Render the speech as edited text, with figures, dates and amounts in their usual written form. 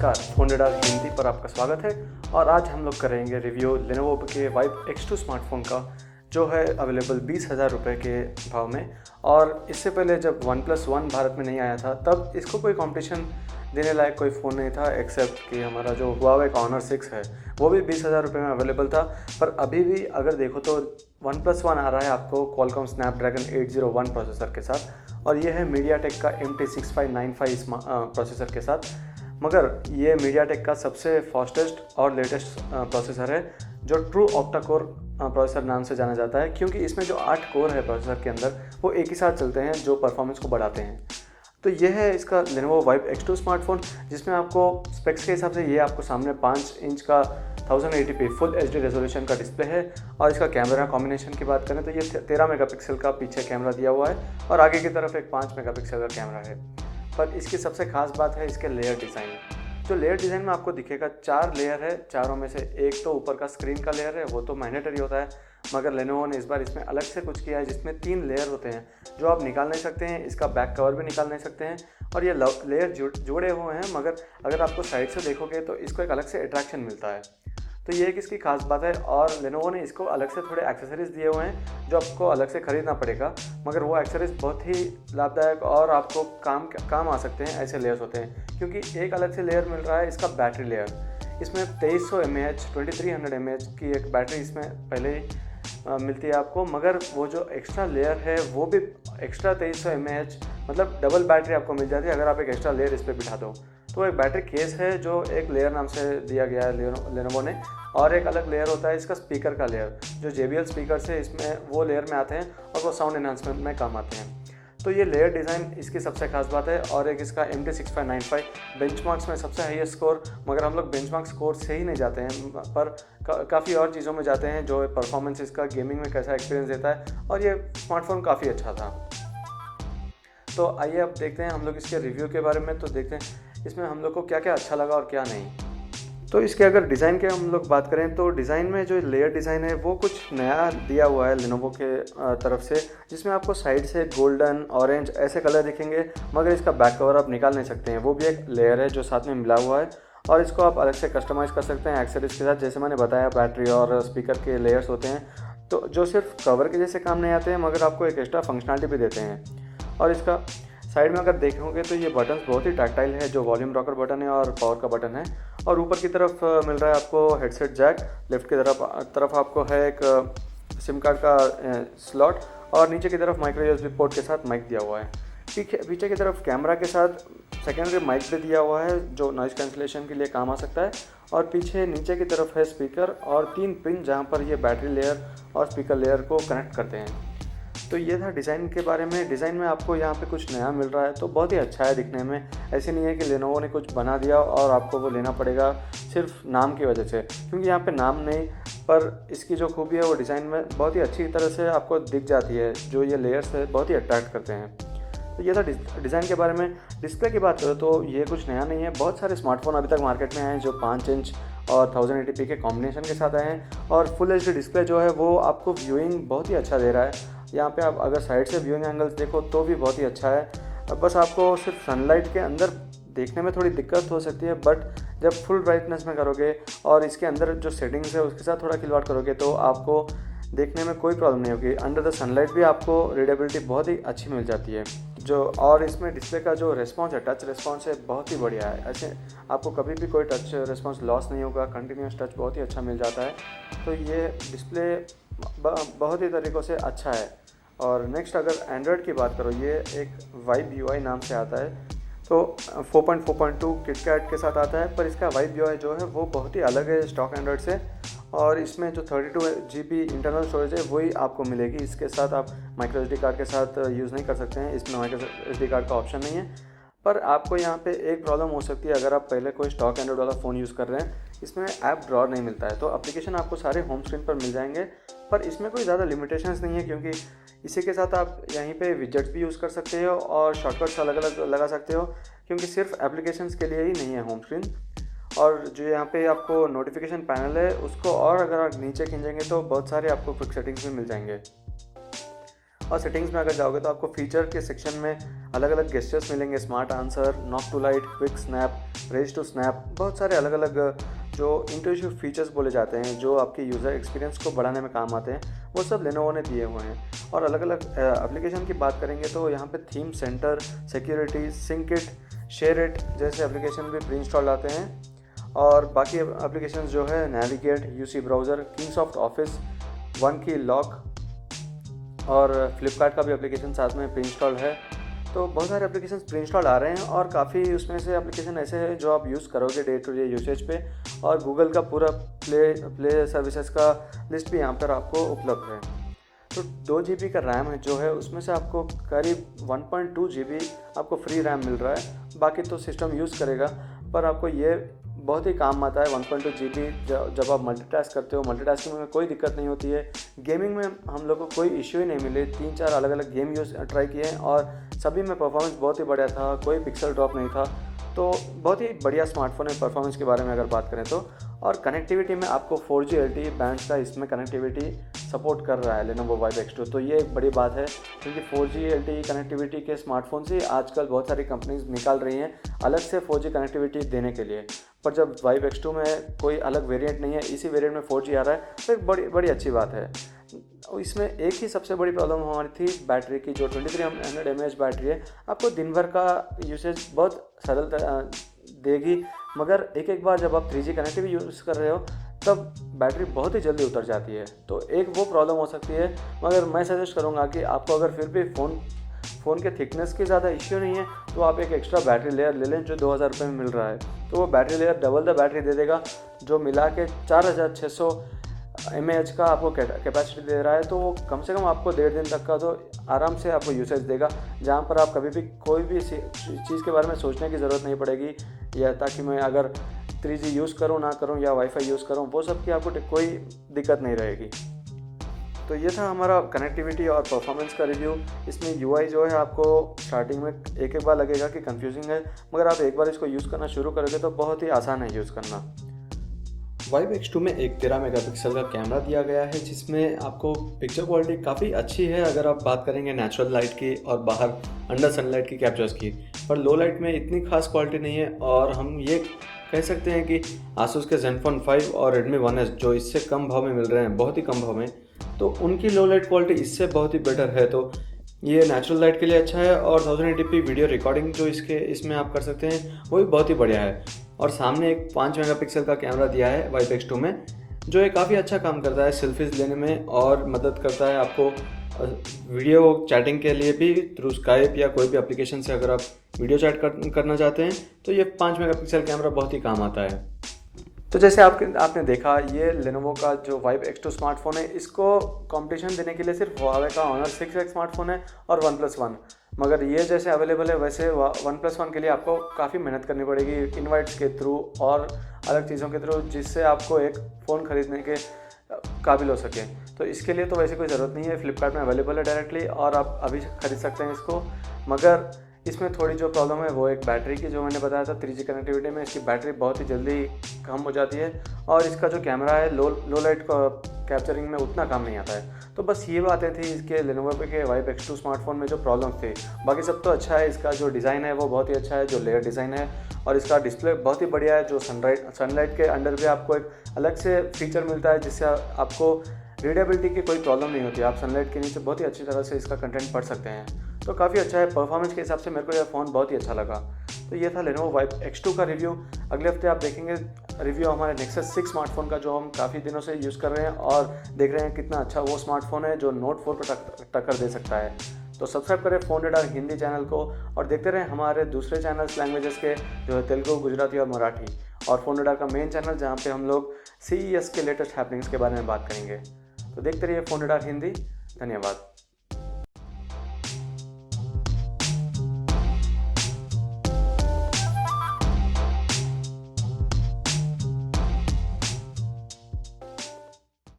नमस्कार, phone radar Hindi पर आपका स्वागत है। और आज हम लोग करेंगे रिव्यू लेनोवो के वाइब X2 स्मार्टफोन का, जो है अवेलेबल 20,000 रुपये के भाव में। और इससे पहले जब OnePlus 1 भारत में नहीं आया था तब इसको कोई कंपटीशन देने लायक कोई फ़ोन नहीं था, एक्सेप्ट कि हमारा जो Huawei का Honor 6 है वो भी 20,000 रुपये में अवेलेबल था। पर अभी भी अगर देखो तो OnePlus 1 आ रहा है आपको Qualcomm Snapdragon 801 प्रोसेसर के साथ, और ये है MediaTek का MT6595 प्रोसेसर के साथ। मगर ये MediaTek का सबसे फास्टेस्ट और लेटेस्ट प्रोसेसर है, जो ट्रू ऑक्टा कोर प्रोसेसर नाम से जाना जाता है, क्योंकि इसमें जो 8 कोर है प्रोसेसर के अंदर वो एक ही साथ चलते हैं, जो परफॉर्मेंस को बढ़ाते हैं। तो ये है इसका Lenovo वाइब X2 स्मार्टफोन, जिसमें आपको स्पेक्स के हिसाब से ये आपको सामने 5 इंच का 1080p फुल HD रेजोल्यूशन का डिस्प्ले है। और इसका कैमरा कॉम्बिनेशन की बात करें तो ये 13 मेगापिक्सल का पीछे कैमरा दिया हुआ है और आगे की तरफ एक 5 मेगापिक्सल का कैमरा है। पर इसकी सबसे खास बात है इसके लेयर डिज़ाइन। जो लेयर डिज़ाइन में आपको दिखेगा 4 लेयर है, चारों में से एक तो ऊपर का स्क्रीन का लेयर है, वो तो मैंडेटरी होता है। मगर लेनोवो ने इस बार इसमें अलग से कुछ किया है, जिसमें 3 लेयर होते हैं जो आप निकाल नहीं सकते हैं। इसका बैक कवर भी निकाल नहीं सकते हैं और ये लेयर जुड़े हुए हैं, मगर अगर आपको साइड से देखोगे तो इसको एक अलग से अट्रैक्शन मिलता है। तो ये एक इसकी खास बात है। और लेनोवो ने इसको अलग से थोड़े एक्सेसरीज़ दिए हुए हैं जो आपको अलग से ख़रीदना पड़ेगा, मगर वो एक्सेसरीज़ बहुत ही लाभदायक और आपको काम आ सकते हैं, ऐसे लेयर्स होते हैं। क्योंकि एक अलग से लेयर मिल रहा है इसका बैटरी लेयर। इसमें 2300 mAh 2300 mAh की एक बैटरी इसमें पहले ही मिलती है आपको, मगर वो जो एक्स्ट्रा लेयर है वो भी एक्स्ट्रा 2300 mAh, मतलब डबल बैटरी आपको मिल जाती है अगर आप एक एक्स्ट्रा लेयर इस पर बिठा दो। तो एक बैटरी केस है जो एक लेयर नाम से दिया गया है लेनोवो ने। और एक अलग लेयर होता है इसका स्पीकर का लेयर, जो JBL स्पीकर से इसमें वो लेयर में आते हैं और वो साउंड एनहांसमेंट में काम आते हैं। तो ये लेयर डिज़ाइन इसकी सबसे खास बात है। और एक इसका MT6595 बेंचमार्क्स में सबसे हाईएस्ट स्कोर, मगर हम लोग बेंचमार्क स्कोर से ही नहीं जाते हैं, पर काफ़ी और चीज़ों में जाते हैं, जो परफॉर्मेंस इसका गेमिंग में कैसा एक्सपीरियंस देता है। और ये स्मार्टफोन काफ़ी अच्छा था। तो आइए अब देखते हैं हम लोग इसके रिव्यू के बारे में। तो देखते हैं इसमें हम लोग को क्या क्या अच्छा लगा और क्या नहीं। तो इसके अगर डिज़ाइन के हम लोग बात करें तो डिज़ाइन में जो लेयर डिज़ाइन है वो कुछ नया दिया हुआ है लेनोवो के तरफ से, जिसमें आपको साइड से गोल्डन ऑरेंज ऐसे कलर दिखेंगे, मगर इसका बैक कवर आप निकाल नहीं सकते हैं। वो भी एक लेयर है जो साथ में मिला हुआ है और इसको आप अलग से कस्टमाइज़ कर सकते हैं एक्सेसरीज के साथ। जैसे मैंने बताया, बैटरी और स्पीकर के लेयर्स होते हैं तो जो सिर्फ कवर के जैसे काम नहीं आते हैं, मगर आपको एक एक्स्ट्रा फंक्शनलिटी भी देते हैं। और इसका साइड में अगर देखोगे तो ये बटन्स बहुत ही टैक्टाइल है, जो वॉल्यूम रॉकर बटन है और पावर का बटन है। और ऊपर की तरफ मिल रहा है आपको हेडसेट जैक, लेफ्ट की तरफ आपको है एक सिम कार्ड का स्लॉट, और नीचे की तरफ माइक्रो USB पोर्ट के साथ माइक दिया हुआ है। पीछे की तरफ कैमरा के साथ सेकेंडरी माइक भी दिया हुआ है, जो नॉइज़ कैंसिलेशन के लिए काम आ सकता है। और पीछे नीचे की तरफ है स्पीकर और 3 पिन, जहाँ पर ये बैटरी लेयर और स्पीकर लेयर को कनेक्ट करते हैं। तो ये था डिज़ाइन के बारे में। डिज़ाइन में आपको यहाँ पे कुछ नया मिल रहा है तो बहुत ही अच्छा है दिखने में। ऐसे नहीं है कि लेनोवो ने कुछ बना दिया और आपको वो लेना पड़ेगा सिर्फ नाम की वजह से, क्योंकि यहाँ पे नाम नहीं, पर इसकी जो खूबी है वो डिज़ाइन में बहुत ही अच्छी तरह से आपको दिख जाती है। जो ये लेयर्स है बहुत ही अट्रैक्ट करते हैं। तो ये था डिज़ाइन के बारे में। डिस्प्ले की बात करें तो ये कुछ नया नहीं है। बहुत सारे स्मार्टफोन अभी तक मार्केट में आए हैं जो 5 इंच और 1080p के कॉम्बिनेशन के साथ आए हैं, और फुल HD डिस्प्ले जो है वो आपको व्यूइंग बहुत ही अच्छा दे रहा है। यहाँ पे आप अगर साइड से व्यूइंग एंगल्स देखो तो भी बहुत ही अच्छा है। बस आपको सिर्फ सनलाइट के अंदर देखने में थोड़ी दिक्कत हो सकती है, बट जब फुल ब्राइटनेस में करोगे और इसके अंदर जो सेटिंग्स है उसके साथ थोड़ा खिलवाड़ करोगे तो आपको देखने में कोई प्रॉब्लम नहीं होगी। अंडर द सनलाइट भी आपको रीडेबिलिटी बहुत ही अच्छी मिल जाती है। और इसमें डिस्प्ले का जो रिस्पॉन्स है, टच रिस्पॉन्स है, बहुत ही बढ़िया है। ऐसे आपको कभी भी कोई टच रिस्पॉन्स लॉस नहीं होगा, कंटिन्यूस टच बहुत ही अच्छा मिल जाता है। तो ये डिस्प्ले बहुत ही तरीक़ों से अच्छा है। और नेक्स्ट अगर एंड्रॉयड की बात करो, ये एक वाइब UI नाम से आता है, तो 4.4.2 किटकैट के साथ आता है। पर इसका वाइब UI जो है वो बहुत ही अलग है स्टॉक एंड्रॉयड से। और इसमें जो 32GB इंटरनल स्टोरेज है वही आपको मिलेगी। इसके साथ आप माइक्रो SD कार्ड के साथ यूज़ नहीं कर सकते हैं, इसमें माइक्रो SD कार्ड का ऑप्शन नहीं है। पर आपको यहाँ पे एक प्रॉब्लम हो सकती है, अगर आप पहले कोई स्टॉक एंड्रॉयड वाला फ़ोन यूज़ कर रहे हैं, इसमें ऐप ड्रॉअर नहीं मिलता है। तो एप्लीकेशन आपको सारे होम स्क्रीन पर मिल जाएंगे, पर इसमें कोई ज़्यादा लिमिटेशंस नहीं है, क्योंकि इसी के साथ आप यहीं पे विजेट्स भी यूज़ कर सकते हो और शॉर्टकट्स अलग अलग लगा सकते हो, क्योंकि सिर्फ एप्लीकेशंस के लिए ही नहीं है होम स्क्रीन। और जो यहाँ पे आपको नोटिफिकेशन पैनल है उसको और अगर आप नीचे खींचेंगे तो बहुत सारे आपको क्विक सेटिंग्स भी मिल जाएंगे। और सेटिंग्स में अगर जाओगे तो आपको फीचर के सेक्शन में अलग अलग गेस्चर्स मिलेंगे, smart answer, knock to light, quick snap, raise to snap, बहुत सारे अलग अलग जो इंट्यूटिव फीचर्स बोले जाते हैं जो आपके यूज़र एक्सपीरियंस को बढ़ाने में काम आते हैं, वो सब लेनोवो ने दिए हुए हैं। और अलग अलग एप्लीकेशन की बात करेंगे तो यहाँ पे theme centre, security, sync it, share it जैसे एप्लीकेशन भी प्री इंस्टॉल आते हैं। और बाकी एप्लीकेशन जो है navigate, UC browser, Kingsoft office, one key lock और फ्लिपकार्ट का भी एप्लीकेशन साथ में प्री इंस्टॉल है। तो बहुत सारे एप्लीकेशन प्री इंस्टॉल आ रहे हैं और काफ़ी उसमें से एप्लीकेशन ऐसे हैं जो आप यूज़ करोगे डे टू डे यूसेज पे। और गूगल का पूरा प्ले सर्विसेज का लिस्ट भी यहाँ पर आपको उपलब्ध है। तो 2 GB का रैम है जो है, उसमें से आपको करीब 1.2 GB आपको फ्री रैम मिल रहा है। बाकी तो सिस्टम यूज़ करेगा, पर आपको ये बहुत ही काम आता है 1.2 GB। जब आप मल्टीटास्क करते हो, मल्टीटास्किंग में कोई दिक्कत नहीं होती है। गेमिंग में हम लोग को कोई इश्यू ही नहीं मिले। 3-4 अलग अलग गेम ट्राई किए और सभी में परफॉर्मेंस बहुत ही बढ़िया था, कोई पिक्सल ड्रॉप नहीं था। तो बहुत ही बढ़िया स्मार्टफोन है परफॉर्मेंस के बारे में अगर बात करें तो। और कनेक्टिविटी में आपको 4G LTE बैंड का इसमें कनेक्टिविटी सपोर्ट कर रहा है Lenovo Vibe X2। तो ये एक बड़ी बात है, क्योंकि 4G LTE कनेक्टिविटी के स्मार्टफोन से आजकल बहुत सारी कंपनीज निकाल रही हैं अलग से 4G कनेक्टिविटी देने के लिए। पर जब Vibe X2 में कोई अलग वेरिएंट नहीं है, इसी वेरिएंट में 4G आ रहा है, तो एक बड़ी अच्छी बात है। इसमें एक ही सबसे बड़ी प्रॉब्लम हमारी थी बैटरी की, जो 2300 mAh बैटरी है। आपको दिन भर का यूसेज बहुत सरल देगी, मगर एक बार जब आप 3G कनेक्टिविटी यूज़ कर रहे हो तब बैटरी बहुत ही जल्दी उतर जाती है। तो एक वो प्रॉब्लम हो सकती है। मगर मैं सजेस्ट करूँगा कि आपको अगर फिर भी फ़ोन के थिकनेस की ज़्यादा इश्यू नहीं है तो आप एक एक्स्ट्रा बैटरी लेयर ले लें जो 2000 रुपये में मिल रहा है। तो वो battery layer double the battery दे देगा, जो मिला के 4600 mAh का आपको कैपेसिटी दे रहा है। तो वो कम से कम आपको 1.5 दिन तक का तो आराम से आपको यूसेज देगा, जहाँ पर आप कभी भी कोई भी चीज़ के बारे में सोचने की ज़रूरत नहीं पड़ेगी, या ताकि मैं अगर 3G यूज़ करूँ ना करूँ या वाईफाई यूज़ करूँ, वो सब की आपको कोई दिक्कत नहीं रहेगी। तो ये था हमारा कनेक्टिविटी और परफॉर्मेंस का रिव्यू। इसमें UI जो है आपको स्टार्टिंग में एक बार लगेगा कि कंफ्यूजिंग है, मगर आप एक बार इसको यूज़ करना शुरू करोगे तो बहुत ही आसान है यूज़ करना। Vibe X2 में एक 13 मेगापिक्सल का कैमरा दिया गया है, जिसमें आपको पिक्चर क्वालिटी काफ़ी अच्छी है अगर आप बात करेंगे नेचुरल लाइट की और बाहर अंडर सनलाइट की कैप्चर्स की। पर लो लाइट में इतनी खास क्वालिटी नहीं है। और हम ये कह सकते हैं कि Asus के Zenfone 5 और Redmi 1S जो इससे कम भाव में मिल रहे हैं, बहुत ही कम भाव में, तो उनकी लो लाइट क्वालिटी इससे बहुत ही बेटर है। तो ये नेचुरल लाइट के लिए अच्छा है। और 1080p वीडियो रिकॉर्डिंग जो इसमें आप कर सकते हैं वो भी बहुत ही बढ़िया है। और सामने एक 5 मेगापिक्सल का कैमरा दिया है Vibe X2 में, जो ये काफ़ी अच्छा काम करता है सेल्फीज लेने में और मदद करता है आपको वीडियो चैटिंग के लिए भी। थ्रू स्काइप या कोई भी एप्लीकेशन से अगर आप वीडियो चैट करना चाहते हैं तो ये 5 मेगापिक्सल कैमरा बहुत ही काम आता है। तो जैसे आपने देखा, ये Lenovo का जो Vibe X2 स्मार्टफोन है, इसको कंपटीशन देने के लिए सिर्फ Huawei का Honor 6X स्मार्टफोन है और OnePlus One। मगर ये जैसे अवेलेबल है वैसे OnePlus One के लिए आपको काफ़ी मेहनत करनी पड़ेगी, इनवाइट्स के थ्रू और अलग चीज़ों के थ्रू, जिससे आपको एक फ़ोन ख़रीदने के काबिल हो सके। तो इसके लिए तो वैसे कोई ज़रूरत नहीं है, फ्लिपकार्ट में अवेलेबल है डायरेक्टली और आप अभी ख़रीद सकते हैं इसको। मगर इसमें थोड़ी जो प्रॉब्लम है वो एक बैटरी की, जो मैंने बताया था 3G कनेक्टिविटी में इसकी बैटरी बहुत ही जल्दी कम हो जाती है। और इसका जो कैमरा है लो लाइट कैप्चरिंग में उतना काम नहीं आता है। तो बस ये बातें थी इसके Lenovo के Vibe X2 स्मार्टफोन में जो प्रॉब्लम थे। बाकी सब तो अच्छा है, इसका जो डिज़ाइन है वो बहुत ही अच्छा है, जो लेयर डिज़ाइन है, और इसका डिस्प्ले बहुत ही बढ़िया है। जो सनलाइट के अंडर भी आपको एक अलग से फीचर मिलता है, जिससे आपको रीडेबिलिटी की कोई प्रॉब्लम नहीं होती। आप सनलाइट के नीचे बहुत ही अच्छी तरह से इसका कंटेंट पढ़ सकते हैं। तो काफ़ी अच्छा है, परफॉर्मेंस के हिसाब से मेरे को यह फ़ोन बहुत ही अच्छा लगा। तो ये था Lenovo Vibe X2 का रिव्यू। अगले हफ्ते आप देखेंगे रिव्यू हमारे Nexus 6 स्मार्टफोन का, जो हम काफ़ी दिनों से यूज़ कर रहे हैं और देख रहे हैं कितना अच्छा वो स्मार्टफोन है जो Note 4 पर टक्कर दे सकता है। तो सब्सक्राइब करें फोन रेडार हिंदी चैनल को और देखते रहें हमारे दूसरे चैनल्स लैंग्वेजेस के, जो है तेलुगु, गुजराती और मराठी, और फोन रेडार का मेन चैनल जहाँ पे हम लोग CES के लेटेस्ट हैपनिंग्स के बारे में बात करेंगे। तो देखते रहिए फोन रेडार हिंदी। धन्यवाद।